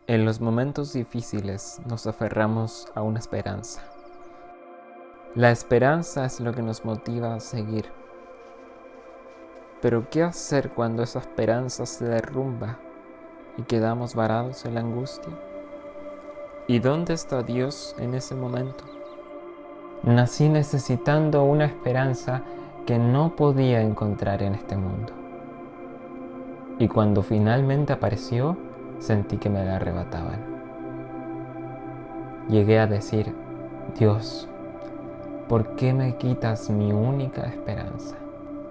En los momentos difíciles nos aferramos a una esperanza. La esperanza es lo que nos motiva a seguir. Pero ¿qué hacer cuando esa esperanza se derrumba y quedamos varados en la angustia? ¿Y dónde está Dios en ese momento? Nací necesitando una esperanza que no podía encontrar en este mundo. Y cuando finalmente apareció, sentí que me la arrebataban. Llegué a decir: Dios, ¿por qué me quitas mi única esperanza?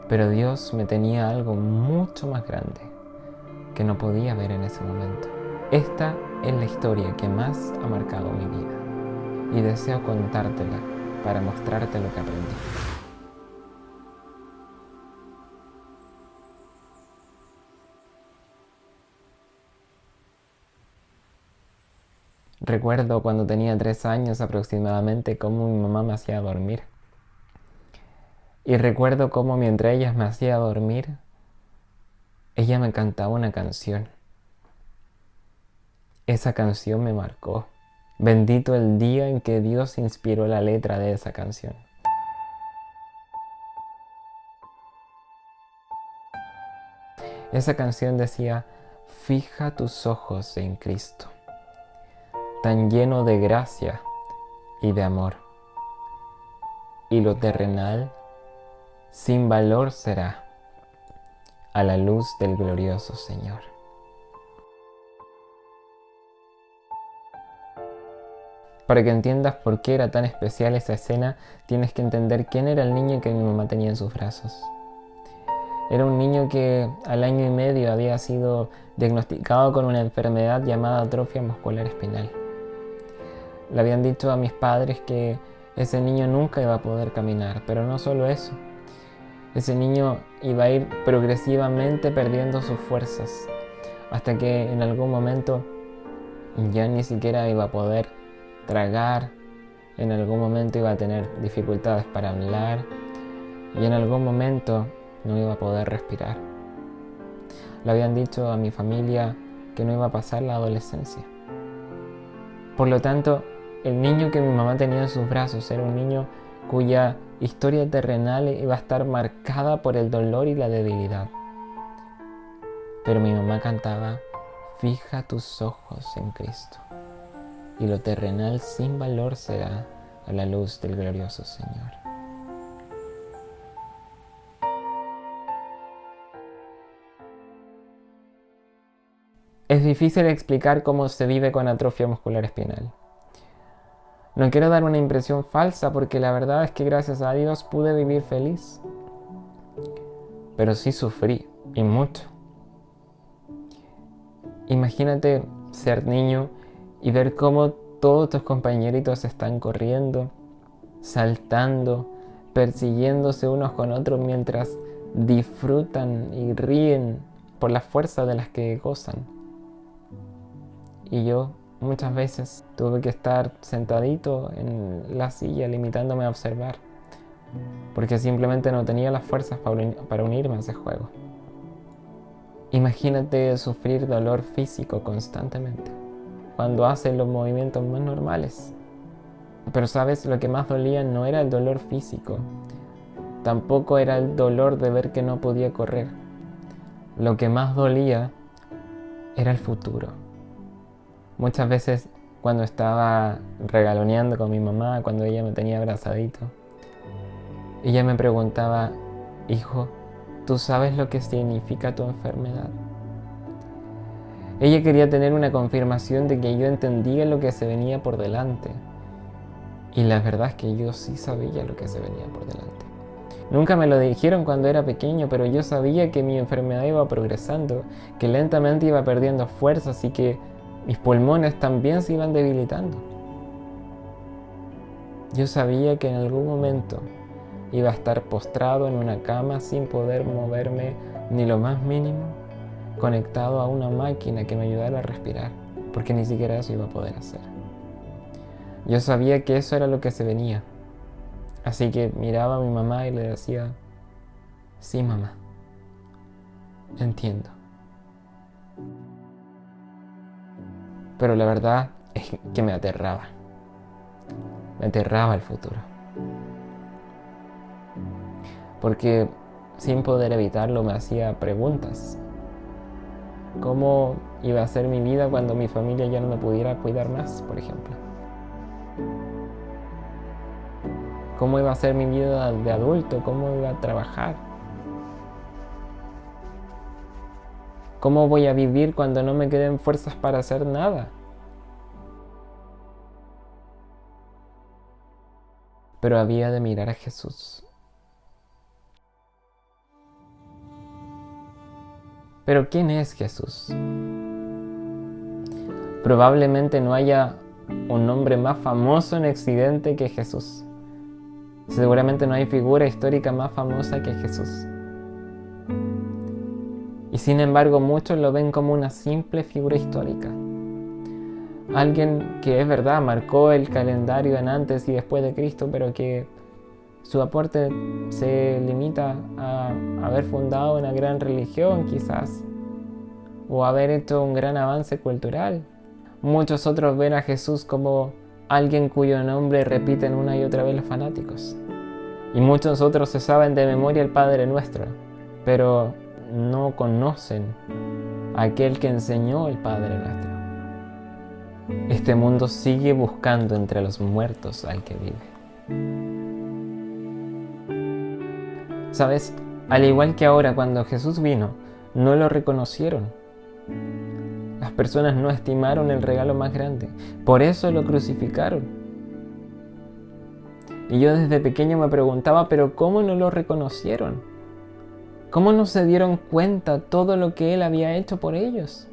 Pero Dios me tenía algo mucho más grande que no podía ver en ese momento. Esta es la historia que más ha marcado mi vida y deseo contártela para mostrarte lo que aprendí. Recuerdo cuando tenía 3 años aproximadamente cómo mi mamá me hacía dormir. Y recuerdo cómo mientras ella me hacía dormir, ella me cantaba una canción. Esa canción me marcó. Bendito el día en que Dios inspiró la letra de esa canción. Esa canción decía: fija tus ojos en Cristo, tan lleno de gracia y de amor, y lo terrenal sin valor será a la luz del glorioso Señor. Para que entiendas por qué era tan especial esa escena, tienes que entender quién era el niño que mi mamá tenía en sus brazos. Era un niño que al año y medio había sido diagnosticado con una enfermedad llamada atrofia muscular espinal. Le habían dicho a mis padres que ese niño nunca iba a poder caminar, pero no solo eso. Ese niño iba a ir progresivamente perdiendo sus fuerzas, hasta que en algún momento ya ni siquiera iba a poder tragar, en algún momento iba a tener dificultades para hablar y en algún momento no iba a poder respirar. Le habían dicho a mi familia que no iba a pasar la adolescencia. Por lo tanto, el niño que mi mamá tenía en sus brazos era un niño cuya historia terrenal iba a estar marcada por el dolor y la debilidad. Pero mi mamá cantaba: fija tus ojos en Cristo, y lo terrenal sin valor será a la luz del glorioso Señor. Es difícil explicar cómo se vive con atrofia muscular espinal. No quiero dar una impresión falsa porque la verdad es que gracias a Dios pude vivir feliz. Pero sí sufrí, y mucho. Imagínate ser niño y ver cómo todos tus compañeritos están corriendo, saltando, persiguiéndose unos con otros mientras disfrutan y ríen por la fuerza de las que gozan. Y yo muchas veces tuve que estar sentadito en la silla limitándome a observar, porque simplemente no tenía las fuerzas para unirme a ese juego. Imagínate sufrir dolor físico constantemente cuando haces los movimientos más normales. Pero sabes, lo que más dolía no era el dolor físico, tampoco era el dolor de ver que no podía correr. Lo que más dolía era el futuro. Muchas veces cuando estaba regaloneando con mi mamá, cuando ella me tenía abrazadito, ella me preguntaba: hijo, ¿tú sabes lo que significa tu enfermedad? Ella quería tener una confirmación de que yo entendía lo que se venía por delante. Y la verdad es que yo sí sabía lo que se venía por delante. Nunca me lo dijeron cuando era pequeño, pero yo sabía que mi enfermedad iba progresando, que lentamente iba perdiendo fuerzas y que mis pulmones también se iban debilitando. Yo sabía que en algún momento iba a estar postrado en una cama sin poder moverme ni lo más mínimo, conectado a una máquina que me ayudara a respirar, porque ni siquiera eso iba a poder hacer. Yo sabía que eso era lo que se venía, así que miraba a mi mamá y le decía: sí, mamá, entiendo. Pero la verdad es que me aterraba. Me aterraba el futuro. Porque sin poder evitarlo me hacía preguntas. ¿Cómo iba a ser mi vida cuando mi familia ya no me pudiera cuidar más, por ejemplo? ¿Cómo iba a ser mi vida de adulto? ¿Cómo iba a trabajar? ¿Cómo voy a vivir cuando no me queden fuerzas para hacer nada? Pero había de mirar a Jesús. Pero ¿quién es Jesús? Probablemente no haya un nombre más famoso en Occidente que Jesús. Seguramente no hay figura histórica más famosa que Jesús. Y sin embargo muchos lo ven como una simple figura histórica. Alguien que es verdad, marcó el calendario en antes y después de Cristo, pero que su aporte se limita a haber fundado una gran religión quizás, o haber hecho un gran avance cultural. Muchos otros ven a Jesús como alguien cuyo nombre repiten una y otra vez los fanáticos. Y muchos otros se saben de memoria el Padre Nuestro, pero no conocen a aquel que enseñó el Padre Nuestro. Este mundo sigue buscando entre los muertos al que vive. ¿Sabes? Al igual que ahora cuando Jesús vino, no lo reconocieron. Las personas no estimaron el regalo más grande, por eso lo crucificaron. Y yo desde pequeño me preguntaba, ¿pero cómo no lo reconocieron? ¿Cómo no se dieron cuenta todo lo que Él había hecho por ellos?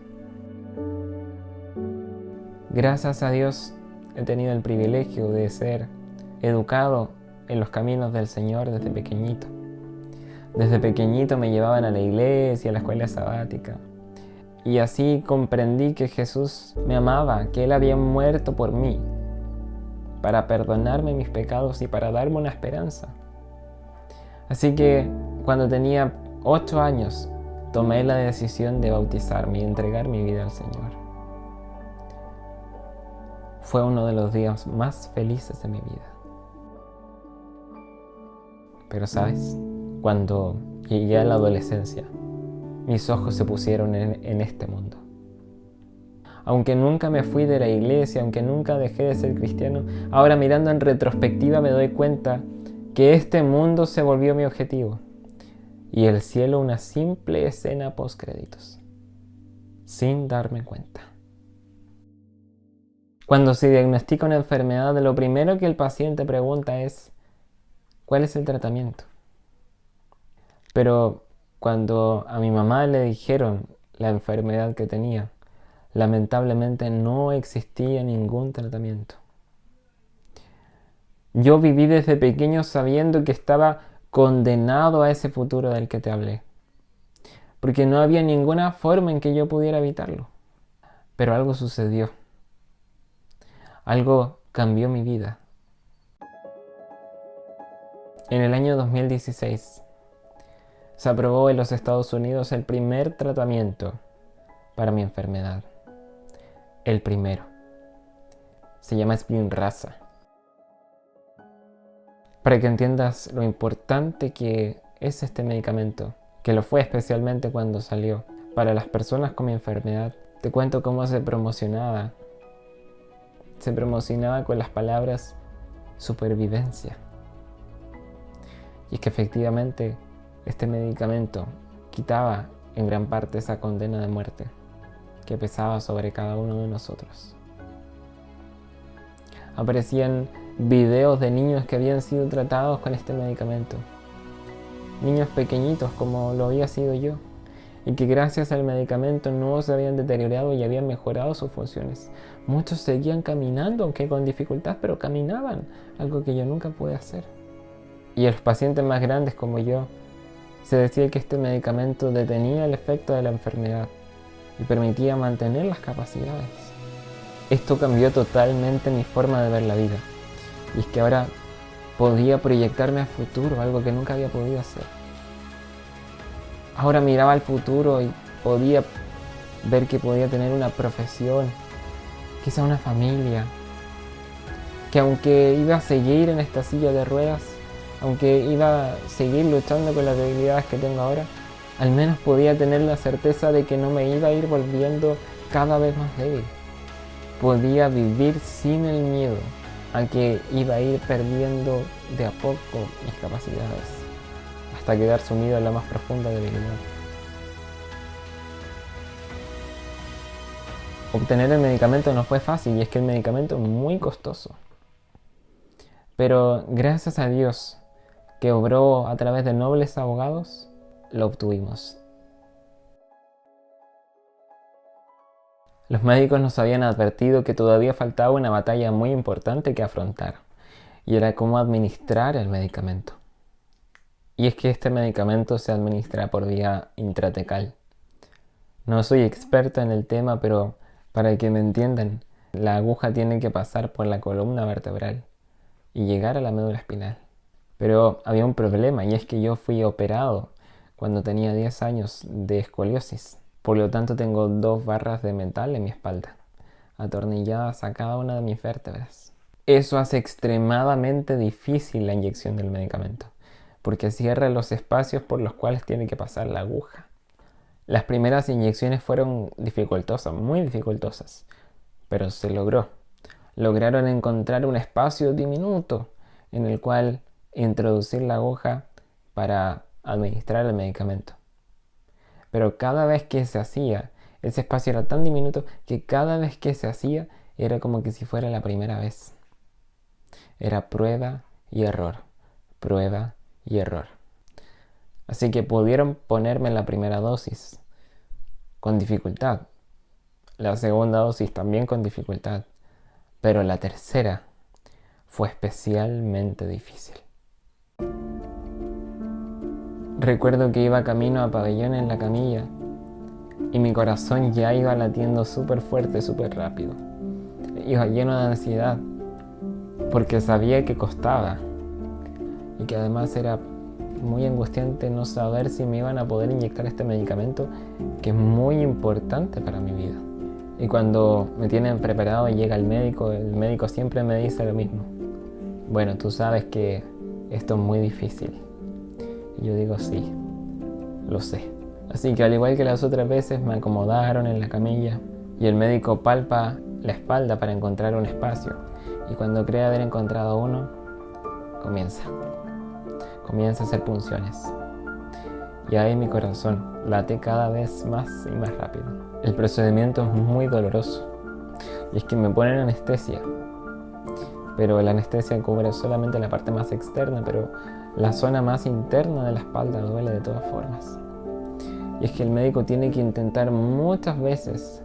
Gracias a Dios he tenido el privilegio de ser educado en los caminos del Señor desde pequeñito. Desde pequeñito me llevaban a la iglesia, a la escuela sabática. Y así comprendí que Jesús me amaba, que Él había muerto por mí, para perdonarme mis pecados y para darme una esperanza. Así que cuando tenía 8 años, tomé la decisión de bautizarme y entregar mi vida al Señor. Fue uno de los días más felices de mi vida. Pero ¿sabes? Cuando llegué a la adolescencia, mis ojos se pusieron en este mundo. Aunque nunca me fui de la iglesia, aunque nunca dejé de ser cristiano, ahora mirando en retrospectiva me doy cuenta que este mundo se volvió mi objetivo y el cielo una simple escena postcréditos, sin darme cuenta. Cuando se diagnostica una enfermedad, lo primero que el paciente pregunta es ¿cuál es el tratamiento? Pero cuando a mi mamá le dijeron la enfermedad que tenía, lamentablemente no existía ningún tratamiento. Yo viví desde pequeño sabiendo que estaba condenado a ese futuro del que te hablé, porque no había ninguna forma en que yo pudiera evitarlo. Pero algo sucedió. Algo cambió mi vida. En el año 2016 se aprobó en los Estados Unidos el primer tratamiento para mi enfermedad. El primero. Se llama Spinraza. Para que entiendas lo importante que es este medicamento, que lo fue especialmente cuando salió para las personas con mi enfermedad, te cuento cómo se promocionaba. Se promocionaba con las palabras supervivencia. Y es que efectivamente este medicamento quitaba en gran parte esa condena de muerte que pesaba sobre cada uno de nosotros. Aparecían videos de niños que habían sido tratados con este medicamento. Niños pequeñitos como lo había sido yo. Y que gracias al medicamento no se habían deteriorado y habían mejorado sus funciones. Muchos seguían caminando, aunque con dificultad, pero caminaban, algo que yo nunca pude hacer. Y a los pacientes más grandes como yo, se decía que este medicamento detenía el efecto de la enfermedad y permitía mantener las capacidades. Esto cambió totalmente mi forma de ver la vida. Y es que ahora podía proyectarme al futuro, algo que nunca había podido hacer. Ahora miraba al futuro y podía ver que podía tener una profesión, quizá una familia, que aunque iba a seguir en esta silla de ruedas, aunque iba a seguir luchando con las debilidades que tengo ahora, al menos podía tener la certeza de que no me iba a ir volviendo cada vez más débil. Podía vivir sin el miedo a que iba a ir perdiendo de a poco mis capacidades, hasta quedar sumido en la más profunda debilidad. Obtener el medicamento no fue fácil, y es que el medicamento es muy costoso. Pero gracias a Dios, que obró a través de nobles abogados, lo obtuvimos. Los médicos nos habían advertido que todavía faltaba una batalla muy importante que afrontar, y era cómo administrar el medicamento. Y es que este medicamento se administra por vía intratecal. No soy experto en el tema, pero para que me entiendan, la aguja tiene que pasar por la columna vertebral y llegar a la médula espinal. Pero había un problema, y es que yo fui operado cuando tenía 10 años de escoliosis. Por lo tanto, tengo 2 barras de metal en mi espalda, atornilladas a cada una de mis vértebras. Eso hace extremadamente difícil la inyección del medicamento, porque cierra los espacios por los cuales tiene que pasar la aguja. Las primeras inyecciones fueron dificultosas, muy dificultosas, pero se logró. Lograron encontrar un espacio diminuto en el cual introducir la aguja para administrar el medicamento. Pero cada vez que se hacía, ese espacio era tan diminuto que cada vez que se hacía era como que si fuera la primera vez. Era prueba y error, prueba y error. Así que pudieron ponerme la primera dosis con dificultad, la segunda dosis también con dificultad, pero la tercera fue especialmente difícil. Recuerdo que iba camino a pabellón en la camilla y mi corazón ya iba latiendo súper fuerte, súper rápido. Iba lleno de ansiedad porque sabía que costaba y que además era muy angustiante no saber si me iban a poder inyectar este medicamento, que es muy importante para mi vida. Y cuando me tienen preparado y llega el médico siempre me dice lo mismo: bueno, tú sabes que esto es muy difícil. Y yo digo: sí, lo sé. Así que al igual que las otras veces, me acomodaron en la camilla y el médico palpa la espalda para encontrar un espacio. Y cuando cree haber encontrado uno, comienza a hacer punciones. Y ahí mi corazón late cada vez más y más rápido. El procedimiento es muy doloroso. Y es que me ponen anestesia. Pero la anestesia cubre solamente la parte más externa, pero la zona más interna de la espalda duele de todas formas. Y es que el médico tiene que intentar muchas veces,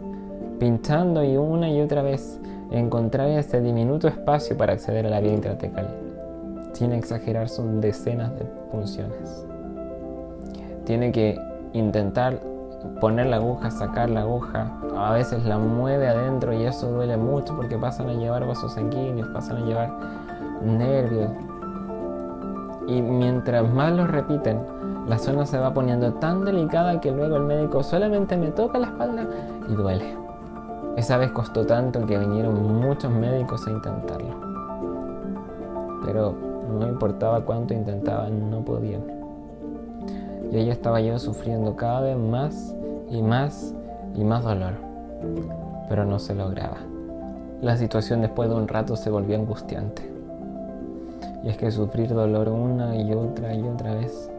pinchando y una y otra vez, encontrar ese diminuto espacio para acceder a la vía intratecal. Sin exagerar, son decenas de punciones. Tiene que intentar poner la aguja, sacar la aguja. A veces la mueve adentro y eso duele mucho porque pasan a llevar vasos sanguíneos, pasan a llevar nervios. Y mientras más lo repiten, la zona se va poniendo tan delicada que luego el médico solamente me toca la espalda y duele. Esa vez costó tanto que vinieron muchos médicos a intentarlo. Pero no importaba cuánto intentaban, no podían. Y ahí estaba yo sufriendo cada vez más y más y más dolor. Pero no se lograba. La situación después de un rato se volvió angustiante. Y es que sufrir dolor una y otra vez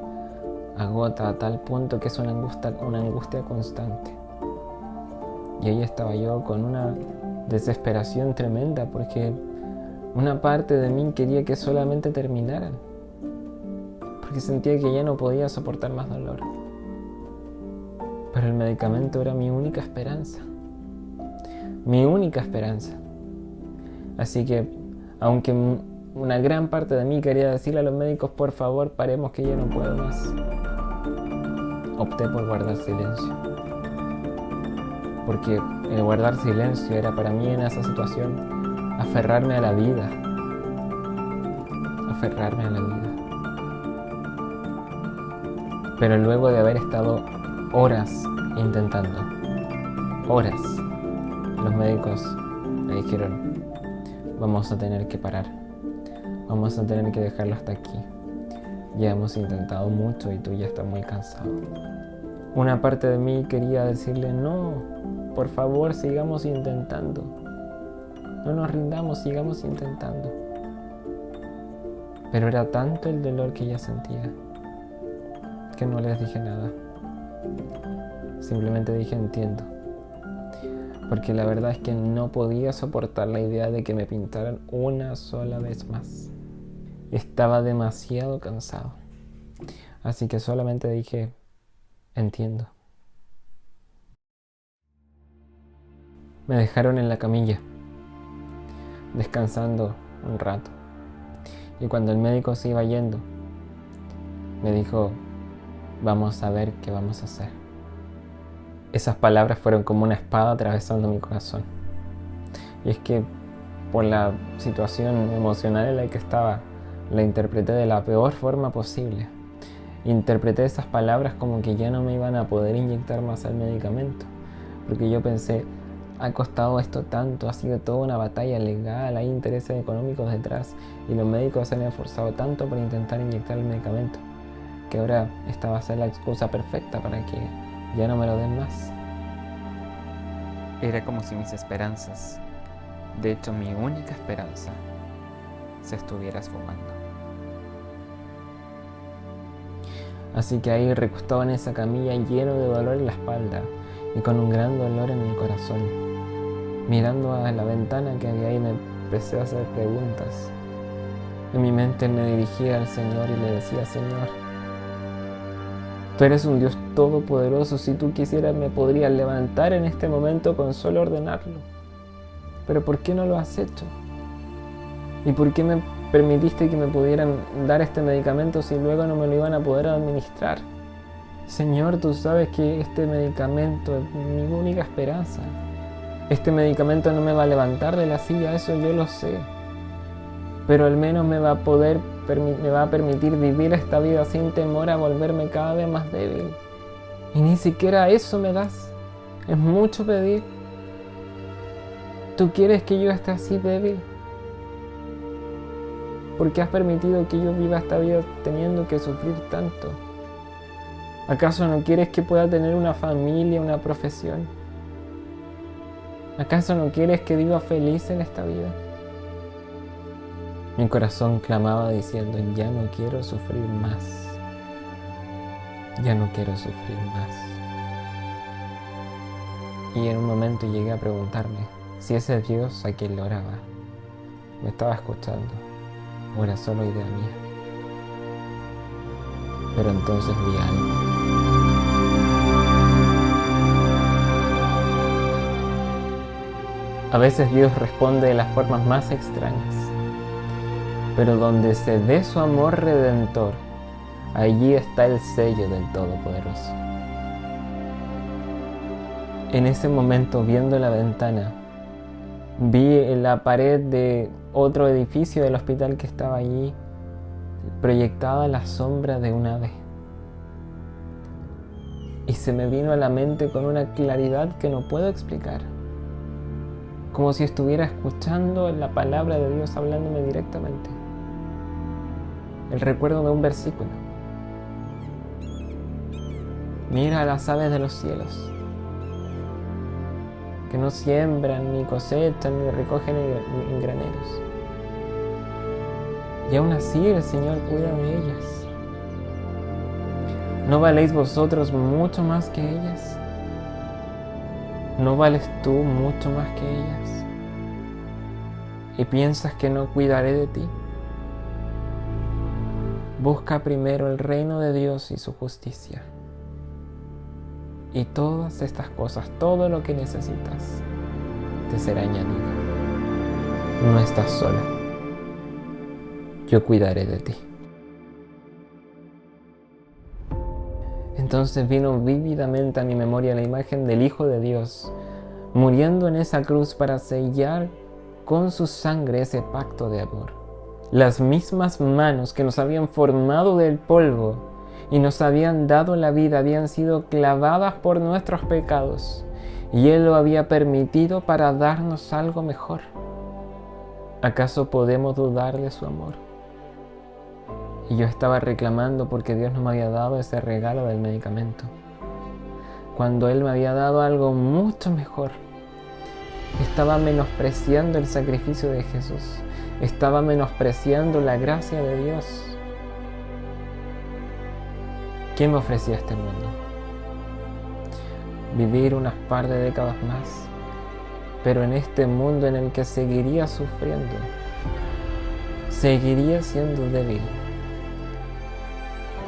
agota a tal punto que es una angustia constante. Y ahí estaba yo con una desesperación tremenda porque una parte de mí quería que solamente terminaran, porque sentía que ya no podía soportar más dolor. Pero el medicamento era mi única esperanza. Mi única esperanza. Así que, aunque una gran parte de mí quería decirle a los médicos: por favor, paremos que ya no puedo más, opté por guardar silencio. Porque el guardar silencio era para mí en esa situación aferrarme a la vida. Aferrarme a la vida. Pero luego de haber estado horas intentando, horas, los médicos me dijeron, vamos a tener que parar, vamos a tener que dejarlo hasta aquí. Ya hemos intentado mucho y tú ya estás muy cansado. Una parte de mí quería decirle, no, por favor, sigamos intentando. No nos rindamos, sigamos intentando. Pero era tanto el dolor que ella sentía que no les dije nada. Simplemente dije, entiendo. Porque la verdad es que no podía soportar la idea de que me pintaran una sola vez más. Estaba demasiado cansado. Así que solamente dije, entiendo. Me dejaron en la camilla, descansando un rato. Y cuando el médico se iba yendo, me dijo, vamos a ver qué vamos a hacer. Esas palabras fueron como una espada atravesando mi corazón. Y es que por la situación emocional en la que estaba, la interpreté de la peor forma posible. Interpreté esas palabras como que ya no me iban a poder inyectar más el medicamento. Porque yo pensé, ha costado esto tanto, ha sido toda una batalla legal, hay intereses económicos detrás y los médicos se han esforzado tanto por intentar inyectar el medicamento, que ahora esta va a ser la excusa perfecta para que ya no me lo den más. Era como si mis esperanzas, de hecho mi única esperanza, se estuviera esfumando. Así que ahí recostado en esa camilla lleno de dolor en la espalda y con un gran dolor en el corazón, mirando a la ventana que había ahí, me empecé a hacer preguntas. En mi mente me dirigía al Señor y le decía, Señor, tú eres un Dios todopoderoso, si tú quisieras me podrías levantar en este momento con solo ordenarlo. Pero ¿por qué no lo has hecho? ¿Y por qué me permitiste que me pudieran dar este medicamento si luego no me lo iban a poder administrar? Señor, tú sabes que este medicamento es mi única esperanza. Este medicamento no me va a levantar de la silla, eso yo lo sé. Pero al menos me va a permitir vivir esta vida sin temor a volverme cada vez más débil. Y ni siquiera eso me das. Es mucho pedir. ¿Tú quieres que yo esté así débil? ¿Por qué has permitido que yo viva esta vida teniendo que sufrir tanto? ¿Acaso no quieres que pueda tener una familia, una profesión? ¿Acaso no quieres que viva feliz en esta vida? Mi corazón clamaba diciendo, ya no quiero sufrir más. Ya no quiero sufrir más. Y en un momento llegué a preguntarme si ese Dios a quien le oraba me estaba escuchando o era solo idea mía. Pero entonces vi algo. A veces Dios responde de las formas más extrañas, pero donde se ve su amor redentor, allí está el sello del Todopoderoso. En ese momento, viendo la ventana, vi en la pared de otro edificio del hospital que estaba allí, proyectada la sombra de un ave. Y se me vino a la mente con una claridad que no puedo explicar. Como si estuviera escuchando la palabra de Dios hablándome directamente. El recuerdo de un versículo. Mira a las aves de los cielos, que no siembran, ni cosechan, ni recogen en graneros. Y aún así el Señor cuida de ellas. ¿No valéis vosotros mucho más que ellas? ¿No vales tú mucho más que ellas? ¿Y piensas que no cuidaré de ti? Busca primero el reino de Dios y su justicia. Y todas estas cosas, todo lo que necesitas, te será añadido. No estás sola. Yo cuidaré de ti. Entonces vino vívidamente a mi memoria la imagen del Hijo de Dios, muriendo en esa cruz para sellar con su sangre ese pacto de amor. Las mismas manos que nos habían formado del polvo y nos habían dado la vida habían sido clavadas por nuestros pecados y Él lo había permitido para darnos algo mejor. ¿Acaso podemos dudar de su amor? Y yo estaba reclamando porque Dios no me había dado ese regalo del medicamento, cuando Él me había dado algo mucho mejor. Estaba menospreciando el sacrificio de Jesús. Estaba menospreciando la gracia de Dios. ¿Qué me ofrecía este mundo? Vivir unas par de décadas más, pero en este mundo en el que seguiría sufriendo, seguiría siendo débil,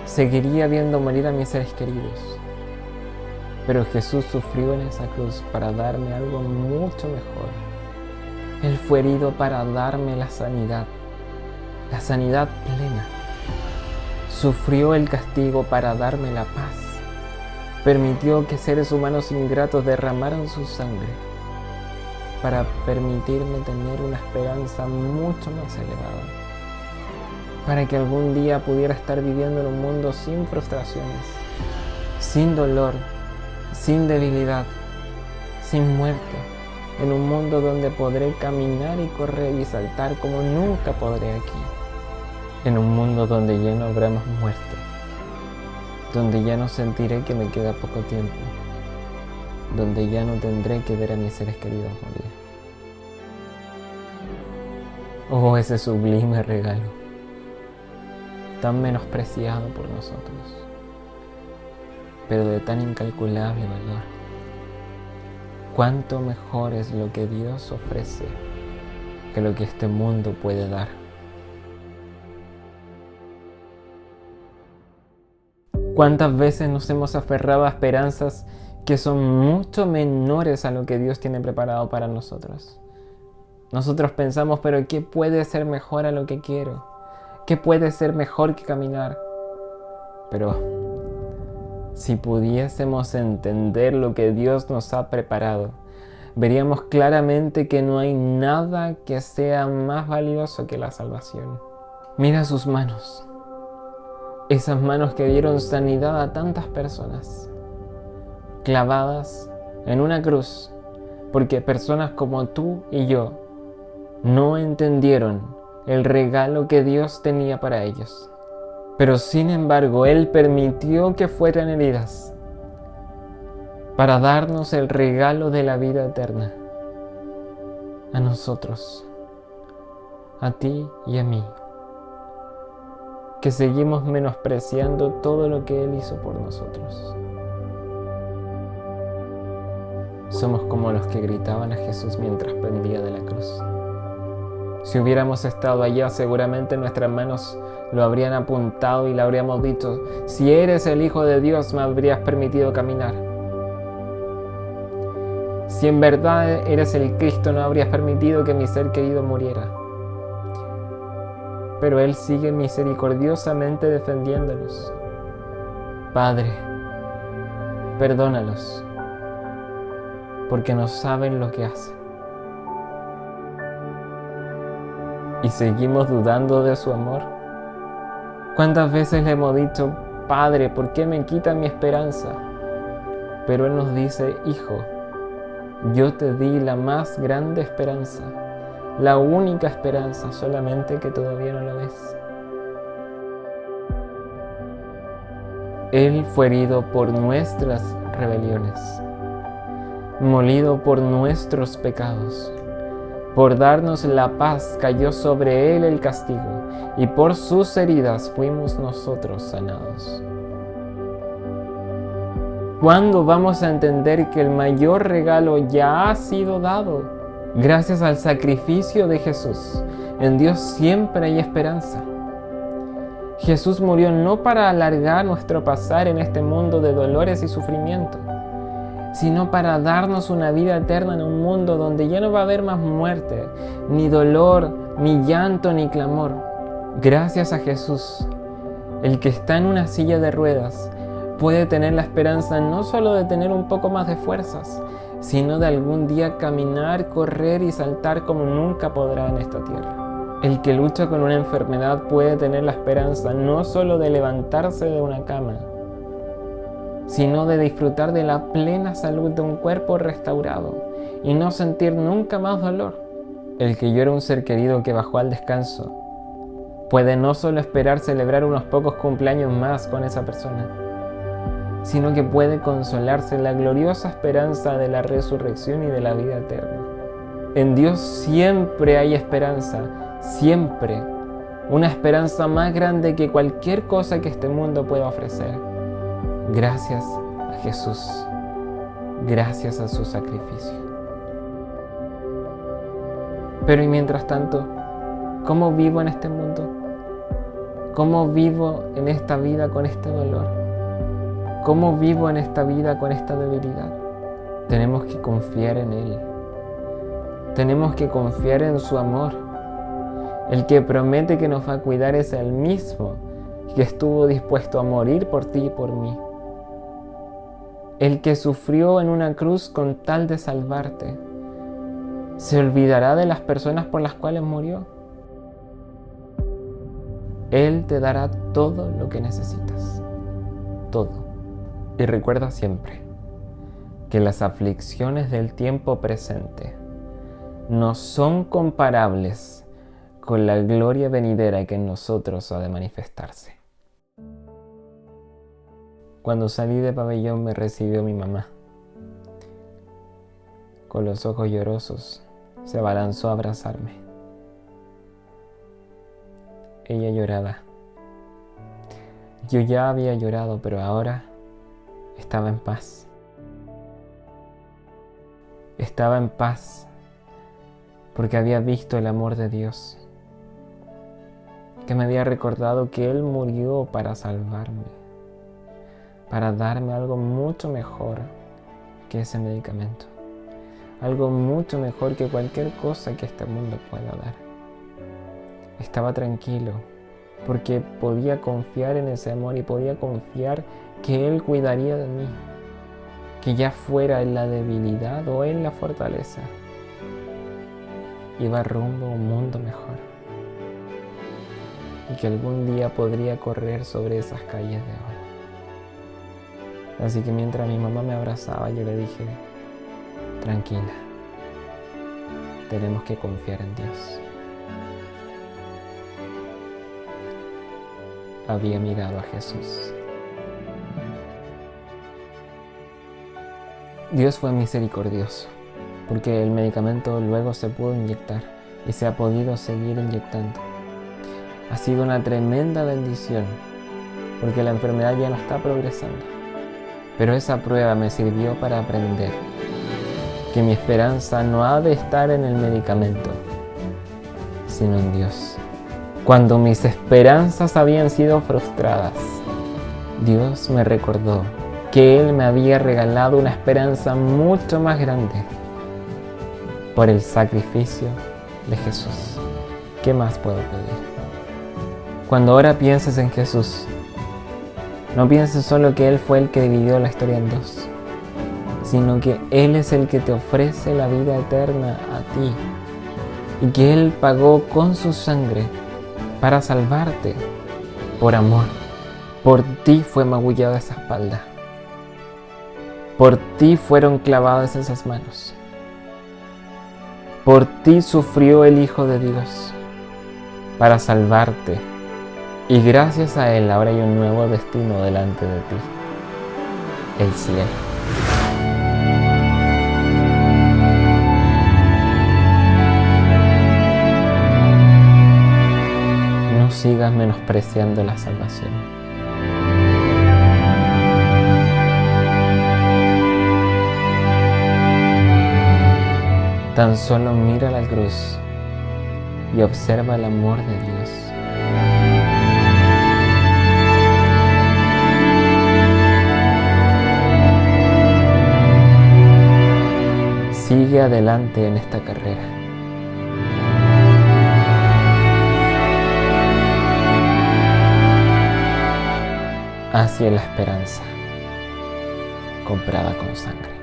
seguiría viendo morir a mis seres queridos. Pero Jesús sufrió en esa cruz para darme algo mucho mejor. Él fue herido para darme la sanidad plena. Sufrió el castigo para darme la paz. Permitió que seres humanos ingratos derramaran su sangre para permitirme tener una esperanza mucho más elevada. Para que algún día pudiera estar viviendo en un mundo sin frustraciones, sin dolor, sin debilidad, sin muerte, en un mundo donde podré caminar y correr y saltar como nunca podré aquí, en un mundo donde ya no habrá más muerte, donde ya no sentiré que me queda poco tiempo, donde ya no tendré que ver a mis seres queridos morir. Oh, ese sublime regalo, tan menospreciado por nosotros, pero de tan incalculable valor. Cuánto mejor es lo que Dios ofrece que lo que este mundo puede dar. ¿Cuántas veces nos hemos aferrado a esperanzas que son mucho menores a lo que Dios tiene preparado para nosotros? Nosotros pensamos, pero ¿qué puede ser mejor a lo que quiero? ¿Qué puede ser mejor que caminar? Pero si pudiésemos entender lo que Dios nos ha preparado, veríamos claramente que no hay nada que sea más valioso que la salvación. Mira sus manos, esas manos que dieron sanidad a tantas personas, clavadas en una cruz, porque personas como tú y yo no entendieron el regalo que Dios tenía para ellos. Pero sin embargo, Él permitió que fueran heridas para darnos el regalo de la vida eterna. A nosotros, a ti y a mí, que seguimos menospreciando todo lo que Él hizo por nosotros. Somos como los que gritaban a Jesús mientras pendía de la cruz. Si hubiéramos estado allá, seguramente nuestras manos lo habrían apuntado y le habríamos dicho: si eres el Hijo de Dios, me habrías permitido caminar. Si en verdad eres el Cristo, no habrías permitido que mi ser querido muriera. Pero Él sigue misericordiosamente defendiéndolos. Padre, perdónalos, porque no saben lo que hacen. ¿Y seguimos dudando de su amor? ¿Cuántas veces le hemos dicho: Padre, ¿por qué me quitan mi esperanza? Pero Él nos dice: Hijo, yo te di la más grande esperanza, la única esperanza, solamente que todavía no la ves. Él fue herido por nuestras rebeliones, molido por nuestros pecados. Por darnos la paz cayó sobre Él el castigo, y por sus heridas fuimos nosotros sanados. ¿Cuándo vamos a entender que el mayor regalo ya ha sido dado? Gracias al sacrificio de Jesús, en Dios siempre hay esperanza. Jesús murió no para alargar nuestro pasar en este mundo de dolores y sufrimiento, sino para darnos una vida eterna en un mundo donde ya no va a haber más muerte, ni dolor, ni llanto, ni clamor. Gracias a Jesús, el que está en una silla de ruedas puede tener la esperanza no solo de tener un poco más de fuerzas, sino de algún día caminar, correr y saltar como nunca podrá en esta tierra. El que lucha con una enfermedad puede tener la esperanza no solo de levantarse de una cama, sino de disfrutar de la plena salud de un cuerpo restaurado y no sentir nunca más dolor. El que llora un ser querido que bajó al descanso puede no solo esperar celebrar unos pocos cumpleaños más con esa persona, sino que puede consolarse en la gloriosa esperanza de la resurrección y de la vida eterna. En Dios siempre hay esperanza, siempre. Una esperanza más grande que cualquier cosa que este mundo pueda ofrecer. Gracias a Jesús, gracias a su sacrificio. Pero y mientras tanto, ¿cómo vivo en este mundo? ¿Cómo vivo en esta vida con este dolor? ¿Cómo vivo en esta vida con esta debilidad? Tenemos que confiar en Él. Tenemos que confiar en su amor. El que promete que nos va a cuidar es el mismo que estuvo dispuesto a morir por ti y por mí. El que sufrió en una cruz con tal de salvarte. ¿Se olvidará de las personas por las cuales murió? Él te dará todo lo que necesitas. Todo. Y recuerda siempre que las aflicciones del tiempo presente no son comparables con la gloria venidera que en nosotros ha de manifestarse. Cuando salí de pabellón me recibió mi mamá. Con los ojos llorosos se abalanzó a abrazarme. Ella lloraba. Yo ya había llorado, pero ahora estaba en paz. Estaba en paz porque había visto el amor de Dios, que me había recordado que Él murió para salvarme, para darme algo mucho mejor que ese medicamento, algo mucho mejor que cualquier cosa que este mundo pueda dar. Estaba tranquilo porque podía confiar en ese amor y podía confiar que Él cuidaría de mí, que ya fuera en la debilidad o en la fortaleza, iba rumbo a un mundo mejor y que algún día podría correr sobre esas calles de oro. Así que mientras mi mamá me abrazaba, yo le dije: tranquila, tenemos que confiar en Dios. Había mirado a Jesús. Dios fue misericordioso, porque el medicamento luego se pudo inyectar y se ha podido seguir inyectando. Ha sido una tremenda bendición, porque la enfermedad ya no está progresando. Pero esa prueba me sirvió para aprender que mi esperanza no ha de estar en el medicamento, sino en Dios. Cuando mis esperanzas habían sido frustradas, Dios me recordó que Él me había regalado una esperanza mucho más grande por el sacrificio de Jesús. ¿Qué más puedo pedir? Cuando ahora pienses en Jesús, no pienses solo que Él fue el que dividió la historia en dos, sino que Él es el que te ofrece la vida eterna a ti y que Él pagó con su sangre para salvarte por amor. Por ti fue magullada esa espalda. Por ti fueron clavadas esas manos. Por ti sufrió el Hijo de Dios para salvarte. Y gracias a Él ahora hay un nuevo destino delante de ti: el cielo. No sigas menospreciando la salvación. Tan solo mira la cruz y observa el amor de Dios. Sigue adelante en esta carrera. Hacia la esperanza comprada con sangre.